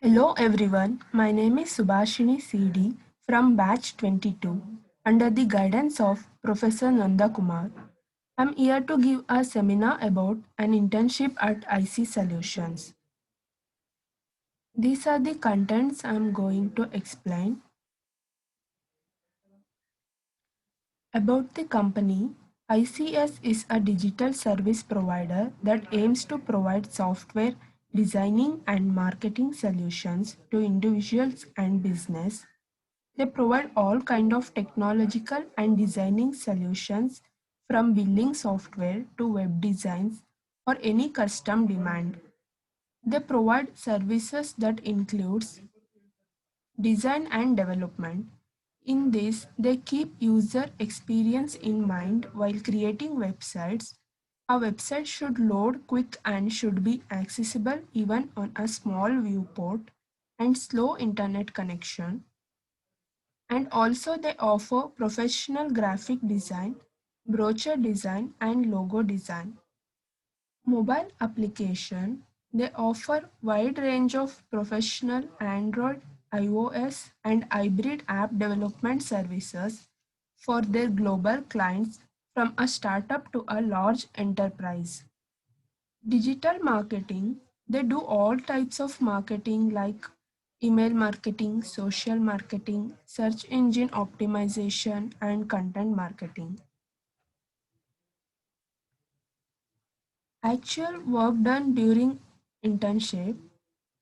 Hello everyone, my name is Subhashini CD from Batch 22 under the guidance of Professor Nanda Kumar. I'm here to give a seminar about an internship at IC Solutions. These are the contents I'm going to explain. About the company, ICS is a digital service provider that aims to provide software designing and marketing solutions to individuals and business. They provide all kind of technological and designing solutions from billing software to web designs or any custom demand. They provide services that includes design and development. In this, they keep user experience in mind while creating websites. A website should load quick and should be accessible even on a small viewport and slow internet connection. And also they offer professional graphic design, brochure design and logo design. Mobile application, they offer wide range of professional Android, iOS and hybrid app development services for their global clients from a startup to a large enterprise. Digital marketing, they do all types of marketing like email marketing, social marketing, search engine optimization, and content marketing. Actual work done during internship.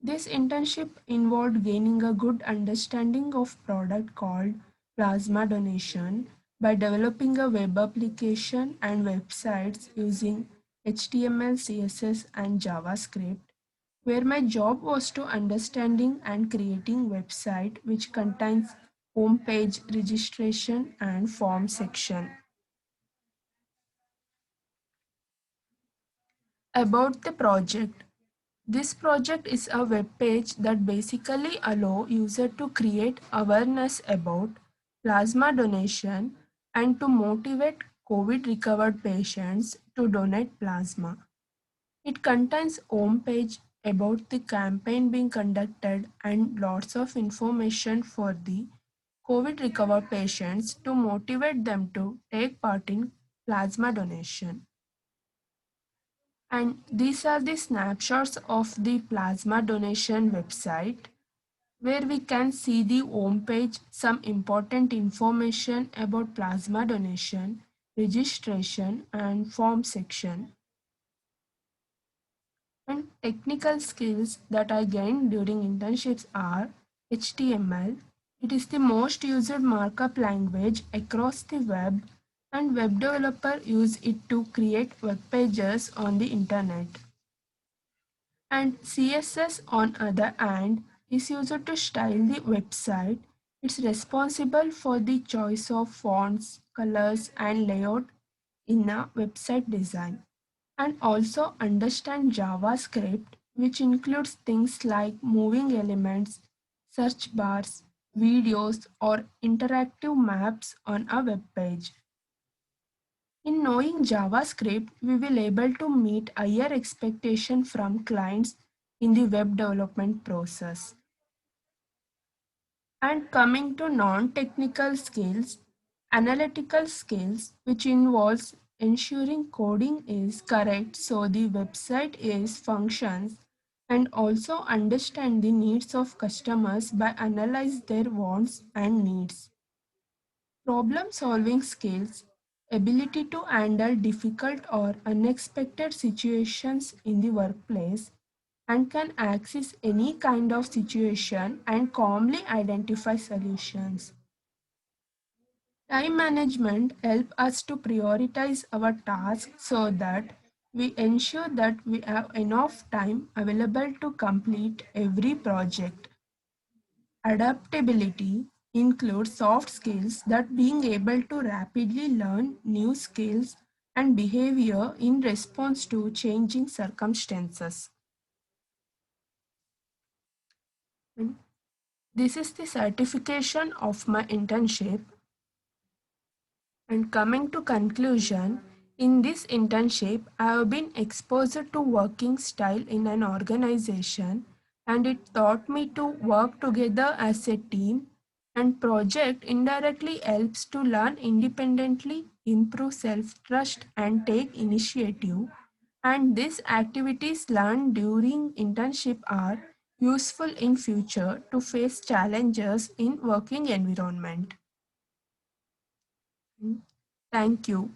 This internship involved gaining a good understanding of product called plasma donation by developing a web application and websites using HTML, CSS, and JavaScript, where my job was to understanding and creating website which contains home page, registration, and form section. About the project. This project is a web page that basically allow user to create awareness about plasma donation and to motivate COVID recovered patients to donate plasma. It contains home page about the campaign being conducted and lots of information for the COVID recovered patients to motivate them to take part in plasma donation. And these are the snapshots of the plasma donation website where we can see the home page, some important information about plasma donation, registration and form section. And technical skills that I gained during internships are HTML. It is the most used markup language across the web and web developers use it to create web pages on the internet. And CSS on other hand is used to style the website. It's responsible for the choice of fonts, colors and layout in a website design. And also understand JavaScript, which includes things like moving elements, search bars, videos or interactive maps on a web page. In knowing JavaScript, we will able to meet higher expectation from clients in the web development process. And coming to non-technical skills, analytical skills, which involves ensuring coding is correct so the website is functions and also understand the needs of customers by analyze their wants and needs. Problem solving skills, ability to handle difficult or unexpected situations in the workplace and can access any kind of situation and calmly identify solutions. Time management help us to prioritize our tasks so that we ensure that we have enough time available to complete every project. Adaptability includes soft skills that being able to rapidly learn new skills and behavior in response to changing circumstances. And this is the certification of my internship. And coming to conclusion, in this internship, I have been exposed to working style in an organization and it taught me to work together as a team. And project indirectly helps to learn independently, improve self-trust, and take initiative. And these activities learned during internship are useful in future to face challenges in working environment. Thank you.